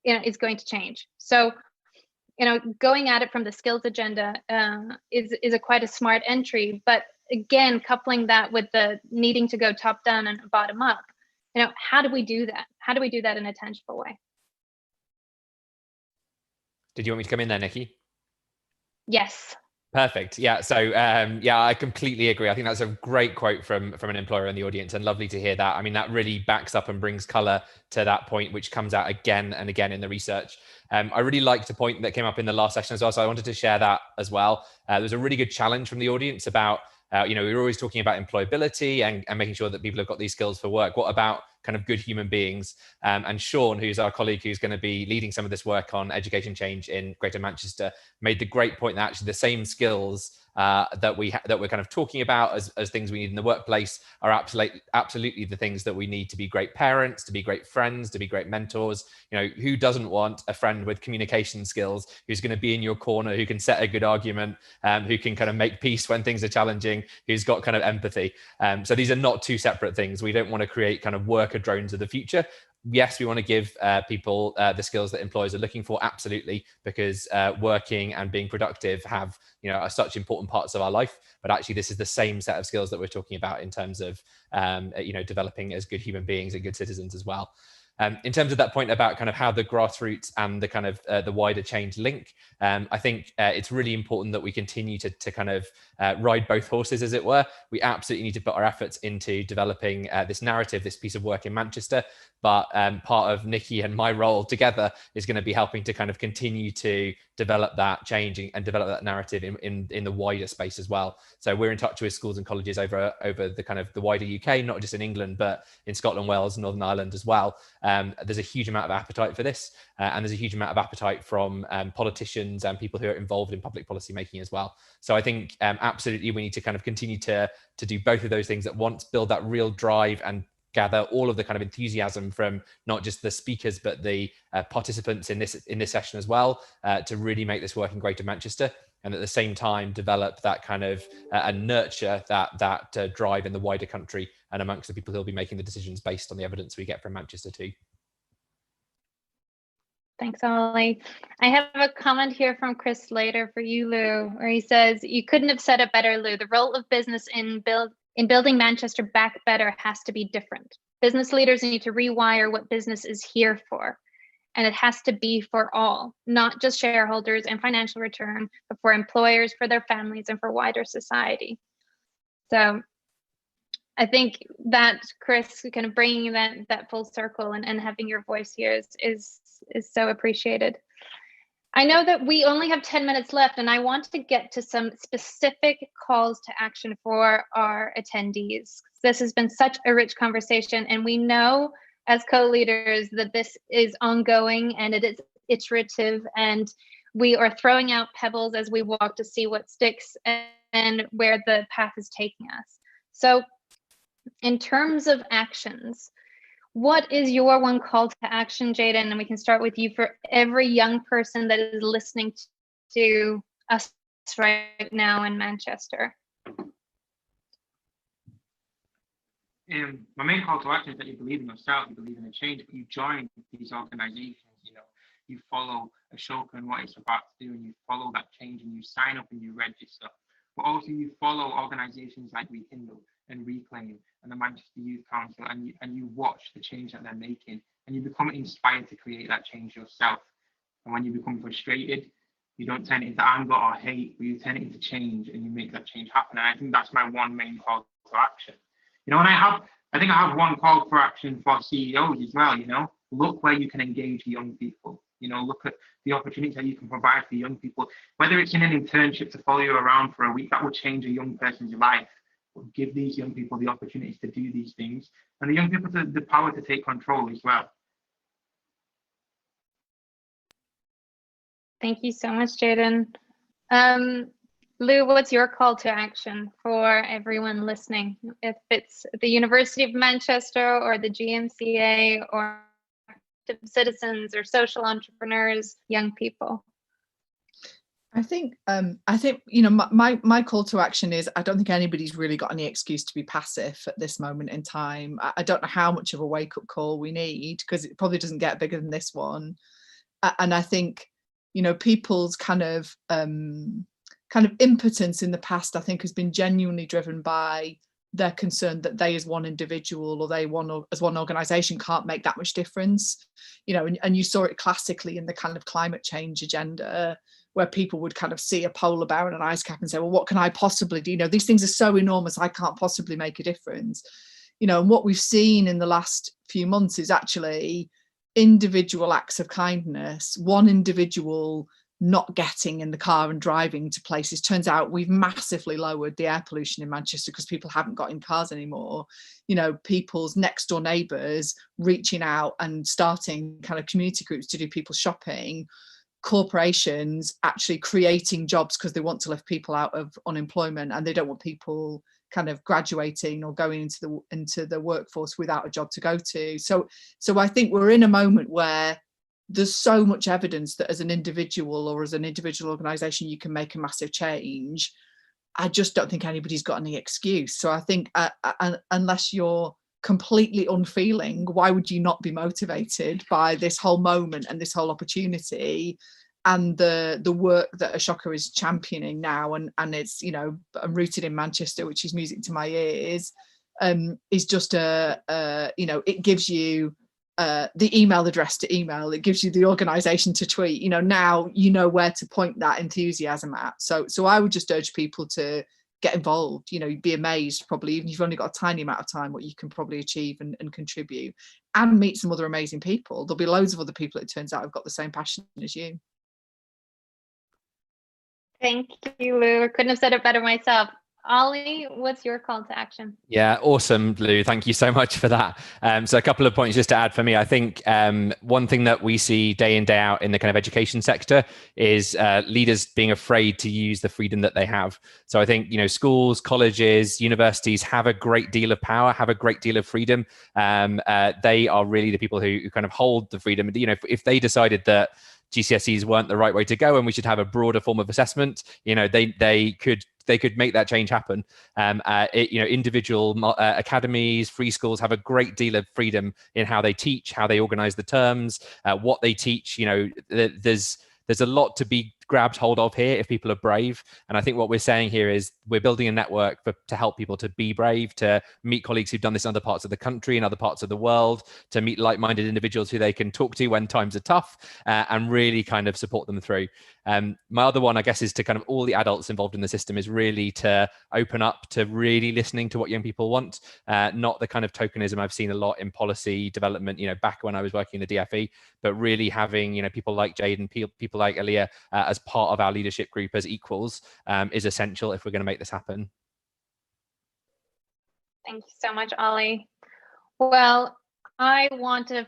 you know, is going to change. So, you know, going at it from the skills agenda is quite a smart entry. But again, coupling that with the needing to go top down and bottom up. You know, how do we do that? How do we do that in a tangible way? Did you want me to come in there, Nikki? Yes. Perfect. Yeah. So yeah, I completely agree. I think that's a great quote from an employer in the audience, and lovely to hear that. I mean, that really backs up and brings color to that point, which comes out again and again in the research. I really liked a point that came up in the last session as well, so I wanted to share that as well. There was a really good challenge from the audience about you know, we were always talking about employability and making sure that people have got these skills for work. What about kind of good human beings? And Sean, who's our colleague who's going to be leading some of this work on education change in Greater Manchester, made the great point that actually the same skills that we're kind of talking about as things we need in the workplace are absolutely the things that we need to be great parents, to be great friends, to be great mentors. You know, who doesn't want a friend with communication skills, who's going to be in your corner, who can set a good argument, who can kind of make peace when things are challenging, who's got kind of empathy. So these are not two separate things. We don't want to create kind of worker drones of the future. Yes, we want to give people the skills that employers are looking for, absolutely, because working and being productive have, you know, are such important parts of our life. But actually, this is the same set of skills that we're talking about in terms of, you know, developing as good human beings and good citizens as well. In terms of that point about kind of how the grassroots and the kind of the wider change link, I think it's really important that we continue to kind of ride both horses, as it were. We absolutely need to put our efforts into developing this narrative, this piece of work in Manchester. But part of Nikki and my role together is going to be helping to kind of continue to develop that change and develop that narrative in the wider space as well. So we're in touch with schools and colleges over the kind of the wider UK, not just in England, but in Scotland, Wales, Northern Ireland as well. There's a huge amount of appetite for this, and there's a huge amount of appetite from politicians and people who are involved in public policy making as well. So I think absolutely we need to kind of continue to do both of those things at once, build that real drive and gather all of the kind of enthusiasm from not just the speakers, but the participants in this session as well, to really make this work in Greater Manchester. And at the same time, develop that kind of and nurture that drive in the wider country and amongst the people who'll be making the decisions based on the evidence we get from Manchester too. Thanks, Ollie. I have a comment here from Chris Slater for you, Lou, where he says, you couldn't have said it better, Lou. The role of business in building Manchester back better has to be different. Business leaders need to rewire what business is here for. And it has to be for all, not just shareholders and financial return, but for employers, for their families, and for wider society. So I think that, Chris, kind of bringing that full circle and having your voice here is so appreciated. I know that we only have 10 minutes left, and I want to get to some specific calls to action for our attendees. This has been such a rich conversation, and we know as co-leaders that this is ongoing and it is iterative, and we are throwing out pebbles as we walk to see what sticks and where the path is taking us. So in terms of actions, what is your one call to action, Jaden? And we can start with you for every young person that is listening to us right now in Manchester. My main call to action is that you believe in yourself, you believe in a change, but you join these organizations, you know, you follow Ashoka and what it's about to do, and you follow that change, and you sign up and you register. But also you follow organizations like Rekindle and Reclaim and the Manchester Youth Council, and you watch the change that they're making, and you become inspired to create that change yourself. And when you become frustrated, you don't turn it into anger or hate, but you turn it into change, and you make that change happen. And I think that's my one main call to action. You know, and I have I think I have one call for action for CEOs as well, look where you can engage young people, look at the opportunities that you can provide for young people, whether it's in an internship to follow you around for a week, that will change a young person's life. But give these young people the opportunities to do these things, and the young people the power to take control as well. Thank you so much, Jaden. Lou, what's your call to action for everyone listening? If it's the University of Manchester or the Gmca or citizens or social entrepreneurs, young people. I think my call to action is, I don't think anybody's really got any excuse to be passive at this moment in time. I don't know how much of a wake-up call we need, because it probably doesn't get bigger than this one. And I think people's kind of impotence in the past, I think, has been genuinely driven by their concern that they as one individual or they as one organization can't make that much difference. And you saw it classically in the kind of climate change agenda, where people would kind of see a polar bear and an ice cap and say, well, what can I possibly do? These things are so enormous, I can't possibly make a difference. And what we've seen in the last few months is actually individual acts of kindness, one individual not getting in the car and driving to places. Turns out we've massively lowered the air pollution in Manchester because people haven't got in cars anymore. People's next door neighbours reaching out and starting kind of community groups to do people's shopping, corporations actually creating jobs because they want to lift people out of unemployment and they don't want people kind of graduating or going into the workforce without a job to go to. So I think we're in a moment where there's so much evidence that as an individual or as an individual organisation you can make a massive change. I just don't think anybody's got any excuse. So I think unless you're completely unfeeling, why would you not be motivated by this whole moment and this whole opportunity and the work that Ashoka is championing now, and it's I'm rooted in Manchester, which is music to my ears, is just it gives you the email address to email, it gives you the organization to tweet, now where to point that enthusiasm at. So I would just urge people to get involved. You'd be amazed, probably, even if you've only got a tiny amount of time, what you can probably achieve and contribute and meet some other amazing people. There'll be loads of other people, it turns out, who've got the same passion as you. Thank you, Lou. I couldn't have said it better myself. Ollie, what's your call to action? Yeah, awesome, Lou. Thank you so much for that. So a couple of points just to add for me. I think one thing that we see day in, day out in the kind of education sector is leaders being afraid to use the freedom that they have. So I think, schools, colleges, universities have a great deal of power, have a great deal of freedom. They are really the people who kind of hold the freedom. If they decided that GCSEs weren't the right way to go and we should have a broader form of assessment, they could make that change happen. Individual academies, free schools have a great deal of freedom in how they teach, how they organize the terms, what they teach. There's a lot to be grabbed hold of here if people are brave. And I think what we're saying here is we're building a network to help people to be brave, to meet colleagues who've done this in other parts of the country and other parts of the world, to meet like-minded individuals who they can talk to when times are tough, and really kind of support them through. My other one, I guess, is to kind of all the adults involved in the system is really to open up to really listening to what young people want, not the kind of tokenism I've seen a lot in policy development, back when I was working in the DFE, but really having, people like Jade and people like Aaliyah as part of our leadership group as equals is essential if we're going to make this happen. Thank you so much, Ollie. Well, I want to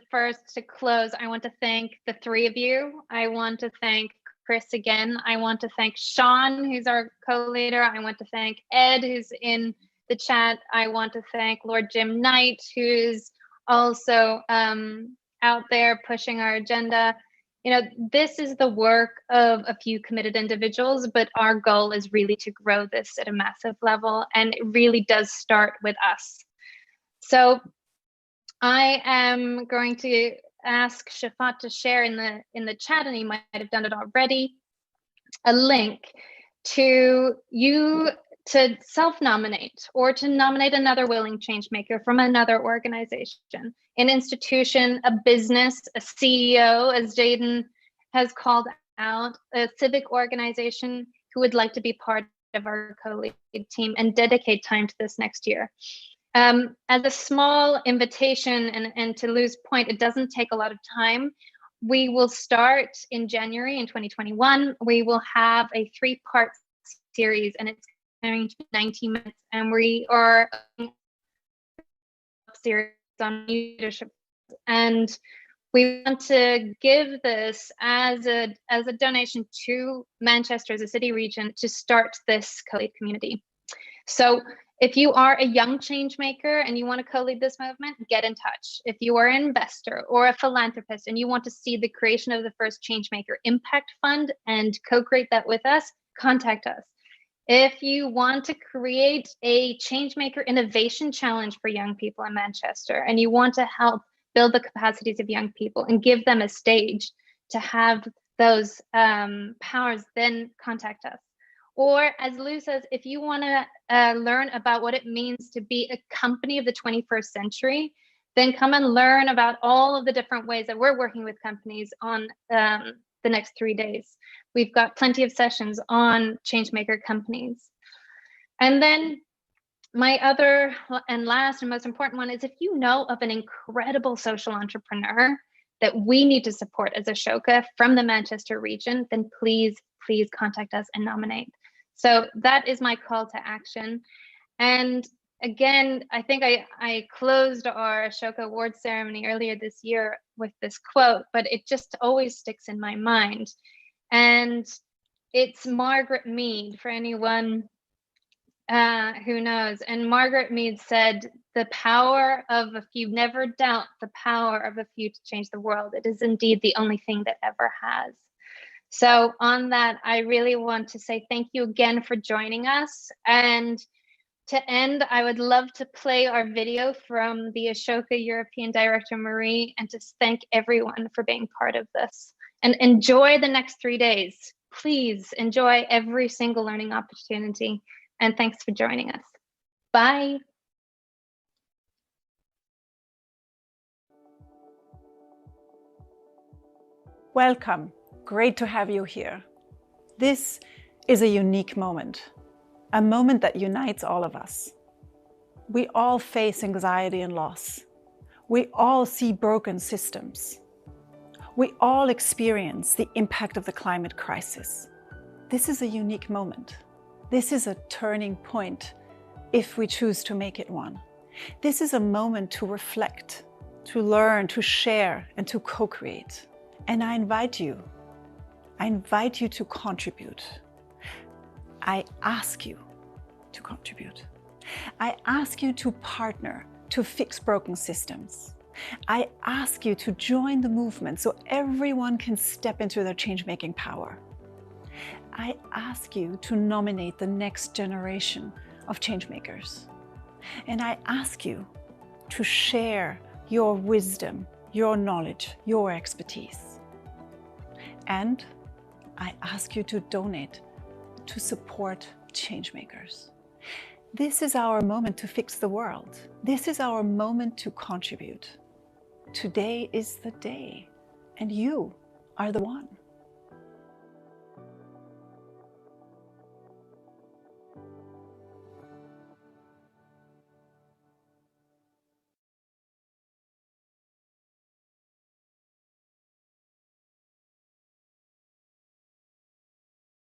close, I want to thank the three of you. I want to thank Chris again. I want to thank Sean, who's our co-leader. I want to thank Ed, who's in the chat. I want to thank Lord Jim Knight, who's also out there pushing our agenda. This is the work of a few committed individuals, but our goal is really to grow this at a massive level, and it really does start with us. So I am going to ask Shafat to share in the chat, and he might have done it already, a link to you to self-nominate or to nominate another willing change maker from another organization, an institution, a business, a CEO, as Jaden has called out, a civic organization who would like to be part of our co-lead team and dedicate time to this next year. As a small invitation, and to Lou's point, it doesn't take a lot of time. We will start in January in 2021. We will have a 3-part series, and it's going to be 90 minutes. And we are series on leadership, and we want to give this as a donation to Manchester as a city region to start this co-lead community. So if you are a young change maker and you want to co-lead this movement, get in touch. If you are an investor or a philanthropist and you want to see the creation of the first Changemaker Impact Fund and co-create that with us, contact us. If you want to create a Changemaker Innovation Challenge for young people in Manchester and you want to help build the capacities of young people and give them a stage to have those powers, then contact us. Or as Lou says, if you want to learn about what it means to be a company of the 21st century, then come and learn about all of the different ways that we're working with companies on the next 3 days. We've got plenty of sessions on Changemaker companies. And then my other and last and most important one is, if you know of an incredible social entrepreneur that we need to support as Ashoka from the Manchester region, then please contact us and nominate. So that is my call to action. And again, I think I closed our Ashoka Award ceremony earlier this year with this quote, but it just always sticks in my mind. And it's Margaret Mead, for anyone who knows. And Margaret Mead said, "The power of a few, never doubt the power of a few to change the world. It is indeed the only thing that ever has." So on that, I really want to say thank you again for joining us. And to end, I would love to play our video from the Ashoka European Director, Marie, and to thank everyone for being part of this. And enjoy the next 3 days. Please enjoy every single learning opportunity. And thanks for joining us. Bye. Welcome. Great to have you here. This is a unique moment, a moment that unites all of us. We all face anxiety and loss. We all see broken systems. We all experience the impact of the climate crisis. This is a unique moment. This is a turning point if we choose to make it one. This is a moment to reflect, to learn, to share, and to co-create. And I invite you to contribute. I ask you to contribute. I ask you to partner to fix broken systems. I ask you to join the movement so everyone can step into their change-making power. I ask you to nominate the next generation of changemakers. And I ask you to share your wisdom, your knowledge, your expertise. And I ask you to donate to support changemakers. This is our moment to fix the world. This is our moment to contribute. Today is the day, and you are the one.